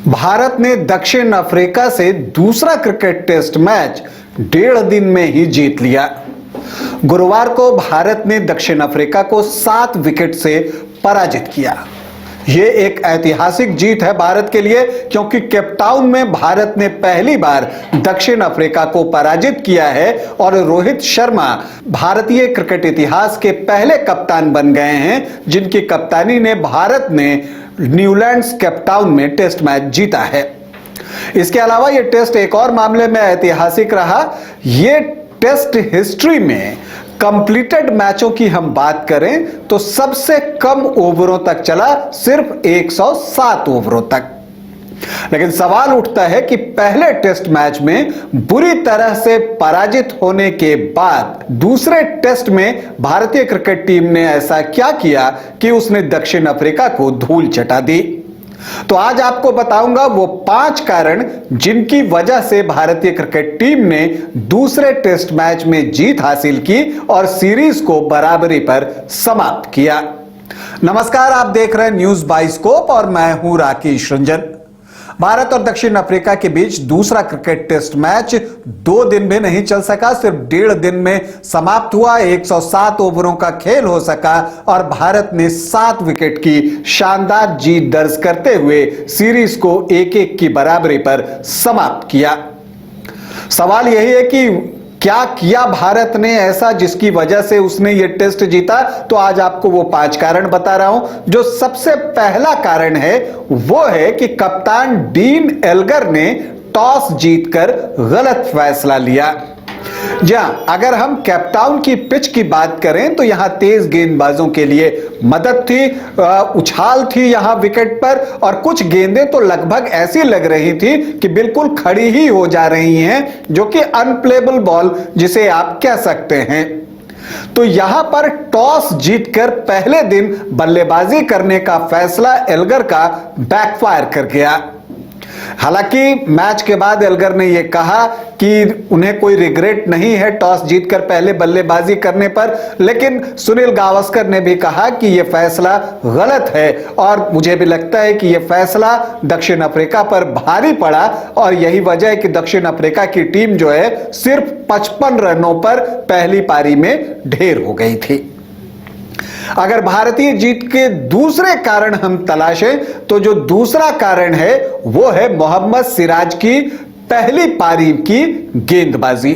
भारत ने दक्षिण अफ्रीका से दूसरा क्रिकेट टेस्ट मैच 1.5 दिन में ही जीत लिया। गुरुवार को भारत ने दक्षिण अफ्रीका को 7 विकेट से पराजित किया। यह एक ऐतिहासिक जीत है भारत के लिए, क्योंकि केपटाउन में भारत ने पहली बार दक्षिण अफ्रीका को पराजित किया है और रोहित शर्मा भारतीय क्रिकेट इतिहास के पहले कप्तान बन गए हैं जिनकी कप्तानी ने भारत ने न्यूलैंड्स केपटाउन में टेस्ट मैच जीता है। इसके अलावा यह टेस्ट एक और मामले में ऐतिहासिक रहा। यह टेस्ट हिस्ट्री में कंप्लीटेड मैचों की हम बात करें तो सबसे कम ओवरों तक चला, सिर्फ 107 ओवरों तक। लेकिन सवाल उठता है कि पहले टेस्ट मैच में बुरी तरह से पराजित होने के बाद दूसरे टेस्ट में भारतीय क्रिकेट टीम ने ऐसा क्या किया कि उसने दक्षिण अफ्रीका को धूल चटा दी। तो आज आपको बताऊंगा वो 5 कारण जिनकी वजह से भारतीय क्रिकेट टीम ने दूसरे टेस्ट मैच में जीत हासिल की और सीरीज को बराबरी पर समाप्त किया। नमस्कार, आप देख रहे हैं न्यूज बाइस्कोप और मैं हूं राकेश रंजन। भारत और दक्षिण अफ्रीका के बीच दूसरा क्रिकेट टेस्ट मैच 2 दिन भी नहीं चल सका, सिर्फ 1.5 दिन में समाप्त हुआ। 107 ओवरों का खेल हो सका और भारत ने 7 विकेट की शानदार जीत दर्ज करते हुए सीरीज को 1-1 की बराबरी पर समाप्त किया। सवाल यही है कि क्या किया भारत ने ऐसा जिसकी वजह से उसने ये टेस्ट जीता। तो आज आपको वो 5 कारण बता रहा हूं। जो सबसे पहला कारण है वो है कि कप्तान डीन एल्गर ने टॉस जीतकर गलत फैसला लिया। जी हां, अगर हम केपटाउन की पिच की बात करें तो यहां तेज गेंदबाजों के लिए मदद थी, उछाल थी यहां विकेट पर, और कुछ गेंदें तो लगभग ऐसी लग रही थी कि बिल्कुल खड़ी ही हो जा रही हैं, जो कि अनप्लेबल बॉल जिसे आप कह सकते हैं। तो यहां पर टॉस जीतकर पहले दिन बल्लेबाजी करने का फैसला एल्गर का बैकफायर कर गया। हालांकि मैच के बाद एल्गर ने यह कहा कि उन्हें कोई रिग्रेट नहीं है टॉस जीतकर पहले बल्लेबाजी करने पर, लेकिन सुनील गावस्कर ने भी कहा कि यह फैसला गलत है और मुझे भी लगता है कि यह फैसला दक्षिण अफ्रीका पर भारी पड़ा और यही वजह है कि दक्षिण अफ्रीका की टीम जो है सिर्फ 55 रनों पर पहली पारी में ढेर हो गई थी। अगर भारतीय जीत के दूसरे कारण हम तलाशें तो जो दूसरा कारण है वो है मोहम्मद सिराज की पहली पारी की गेंदबाजी।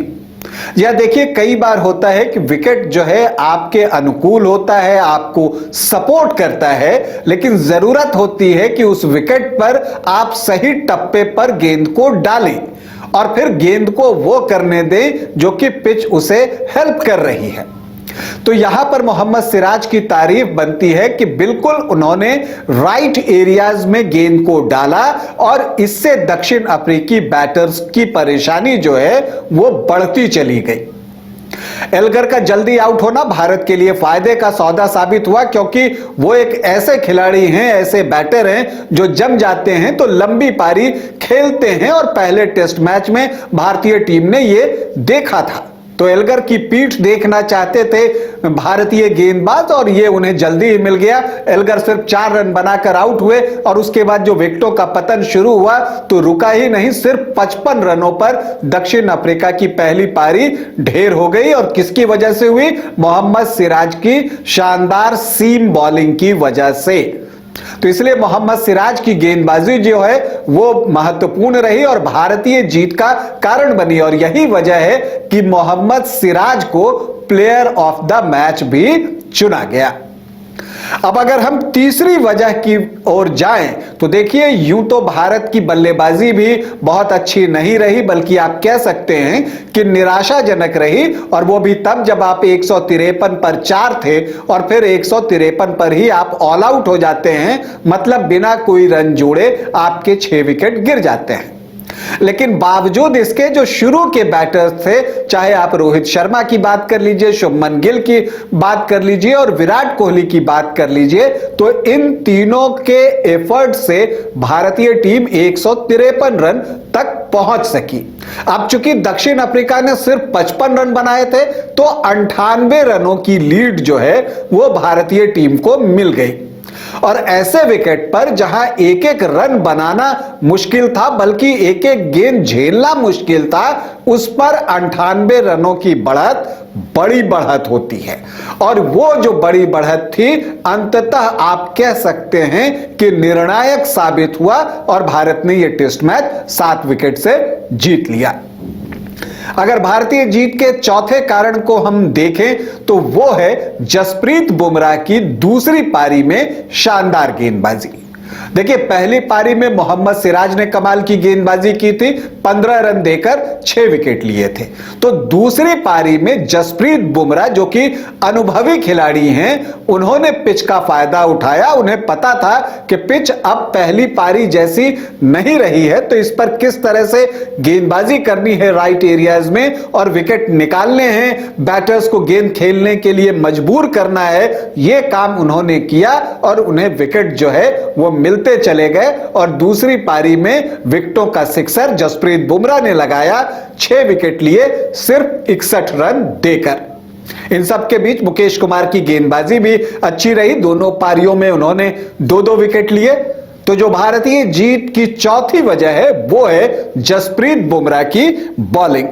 यह देखिए, कई बार होता है कि विकेट जो है आपके अनुकूल होता है, आपको सपोर्ट करता है, लेकिन जरूरत होती है कि उस विकेट पर आप सही टप्पे पर गेंद को डालें और फिर गेंद को वो करने दें जो कि पिच उसे हेल्प कर रही है। तो यहां पर मोहम्मद सिराज की तारीफ बनती है कि बिल्कुल उन्होंने राइट एरियाज में गेंद को डाला और इससे दक्षिण अफ्रीकी बैटर्स की परेशानी जो है वो बढ़ती चली गई। एल्गर का जल्दी आउट होना भारत के लिए फायदे का सौदा साबित हुआ, क्योंकि वो एक ऐसे खिलाड़ी हैं, ऐसे बैटर हैं जो जम जाते हैं तो लंबी पारी खेलते हैं और पहले टेस्ट मैच में भारतीय टीम ने ये देखा था। तो एल्गर की पीठ देखना चाहते थे भारतीय गेंदबाज और ये उन्हें जल्दी ही मिल गया। एल्गर सिर्फ 4 रन बनाकर आउट हुए और उसके बाद जो विकेटों का पतन शुरू हुआ तो रुका ही नहीं, सिर्फ 55 रनों पर दक्षिण अफ्रीका की पहली पारी ढेर हो गई। और किसकी वजह से हुई? मोहम्मद सिराज की शानदार सीम बॉलिंग की वजह से। तो इसलिए मोहम्मद सिराज की गेंदबाजी जो है वो महत्वपूर्ण रही और भारतीय जीत का कारण बनी, और यही वजह है कि मोहम्मद सिराज को प्लेयर ऑफ द मैच भी चुना गया। अब अगर हम तीसरी वजह की ओर जाएं तो देखिए, यूं तो भारत की बल्लेबाजी भी बहुत अच्छी नहीं रही, बल्कि आप कह सकते हैं कि निराशाजनक रही, और वो भी तब जब आप 153 पर 4 थे और फिर 153 पर ही आप ऑल आउट हो जाते हैं, मतलब बिना कोई रन जोड़े आपके 6 विकेट गिर जाते हैं। लेकिन बावजूद इसके जो शुरू के बैटर्स थे, चाहे आप रोहित शर्मा की बात कर लीजिए, शुभमन गिल की बात कर लीजिए और विराट कोहली की बात कर लीजिए, तो इन तीनों के एफर्ट से भारतीय टीम 153 रन तक पहुंच सकी। अब चूंकि दक्षिण अफ्रीका ने सिर्फ 55 रन बनाए थे तो 98 रनों की लीड जो है वो भारतीय टीम को मिल गई। और ऐसे विकेट पर जहां एक एक रन बनाना मुश्किल था, बल्कि एक एक गेंद झेलना मुश्किल था, उस पर 98 रनों की बढ़त बड़ी बढ़त होती है। और वो जो बड़ी बढ़त थी, अंततः आप कह सकते हैं कि निर्णायक साबित हुआ और भारत ने यह टेस्ट मैच 7 विकेट से जीत लिया। अगर भारतीय जीत के चौथे कारण को हम देखें तो वो है जसप्रीत बुमराह की दूसरी पारी में शानदार गेंदबाजी। देखिए, पहली पारी में मोहम्मद सिराज ने कमाल की गेंदबाजी की थी, 15 रन देकर 6 विकेट लिए थे। तो दूसरी पारी में जसप्रीत बुमराह, जो कि अनुभवी खिलाड़ी हैं, उन्होंने पिच का फायदा उठाया। उन्हें पता था कि पिच अब पहली पारी जैसी नहीं रही है, तो इस पर किस तरह से गेंदबाजी करनी है राइट एरियाज में और विकेट निकालने हैं, बैटर्स को गेंद खेलने के लिए मजबूर करना है। यह काम उन्होंने किया और उन्हें विकेट जो है वो मिलते चले गए। और दूसरी पारी में विकेटों का सिक्सर जसप्रीत बुमराह ने लगाया, 6 विकेट लिए सिर्फ 61 रन देकर। इन सब के बीच मुकेश कुमार की गेंदबाजी भी अच्छी रही, दोनों पारियों में उन्होंने 2-2 विकेट लिए। तो जो भारतीय जीत की चौथी वजह है वो है जसप्रीत बुमराह की बॉलिंग।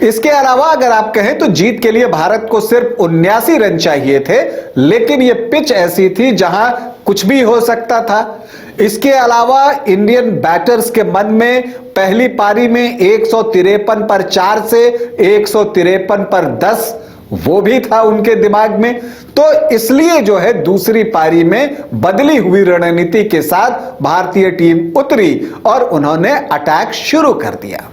इसके अलावा अगर आप कहें तो जीत के लिए भारत को सिर्फ 79 रन चाहिए थे, लेकिन यह पिच ऐसी थी जहां कुछ भी हो सकता था। इसके अलावा इंडियन बैटर्स के मन में पहली पारी में 153 पर 4 से 153 पर 10 वो भी था उनके दिमाग में। तो इसलिए जो है दूसरी पारी में बदली हुई रणनीति के साथ भारतीय टीम उतरी और उन्होंने अटैक शुरू कर दिया।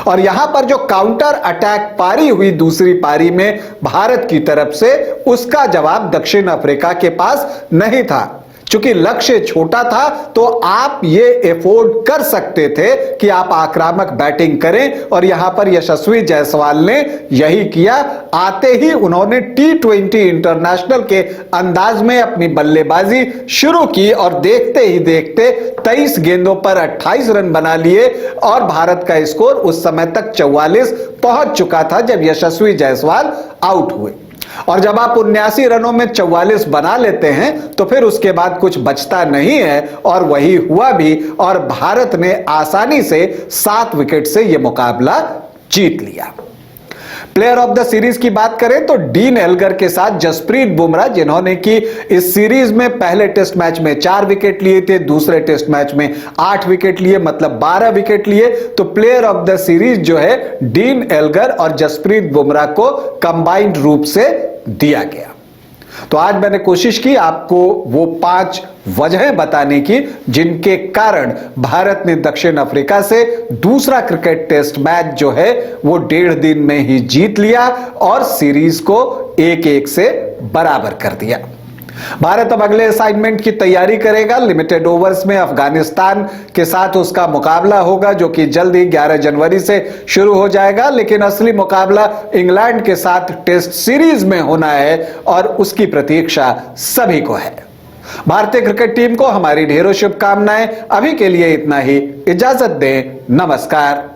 और यहां पर जो काउंटर अटैक पारी हुई दूसरी पारी में भारत की तरफ से, उसका जवाब दक्षिण अफ्रीका के पास नहीं था। चूंकि लक्ष्य छोटा था तो आप ये एफोर्ड कर सकते थे कि आप आक्रामक बैटिंग करें, और यहां पर यशस्वी जायसवाल ने यही किया। आते ही उन्होंने T20 इंटरनेशनल के अंदाज में अपनी बल्लेबाजी शुरू की और देखते ही देखते 23 गेंदों पर 28 रन बना लिए और भारत का स्कोर उस समय तक 44 पहुंच चुका था जब यशस्वी जायसवाल आउट हुए। और जब आप 79 रनों में 44 बना लेते हैं तो फिर उसके बाद कुछ बचता नहीं है, और वही हुआ भी, और भारत ने आसानी से 7 विकेट से यह मुकाबला जीत लिया। प्लेयर ऑफ द सीरीज की बात करें तो डीन एल्गर के साथ जसप्रीत बुमराह, जिन्होंने कि इस सीरीज में पहले टेस्ट मैच में 4 विकेट लिए थे, दूसरे टेस्ट मैच में 8 विकेट लिए, मतलब 12 विकेट लिए। तो प्लेयर ऑफ द सीरीज जो है डीन एल्गर और जसप्रीत बुमराह को कंबाइंड रूप से दिया गया। तो आज मैंने कोशिश की आपको वो 5 वजहें बताने की जिनके कारण भारत ने दक्षिण अफ्रीका से दूसरा क्रिकेट टेस्ट मैच जो है वो 1.5 दिन में ही जीत लिया और सीरीज को 1-1 से बराबर कर दिया। भारत अब अगले असाइनमेंट की तैयारी करेगा। लिमिटेड ओवर्स में अफगानिस्तान के साथ उसका मुकाबला होगा, जो कि जल्द ही 11 जनवरी से शुरू हो जाएगा। लेकिन असली मुकाबला इंग्लैंड के साथ टेस्ट सीरीज में होना है और उसकी प्रतीक्षा सभी को है। भारतीय क्रिकेट टीम को हमारी ढेरों शुभकामनाएं। अभी के लिए इतना ही, इजाजत दें, नमस्कार।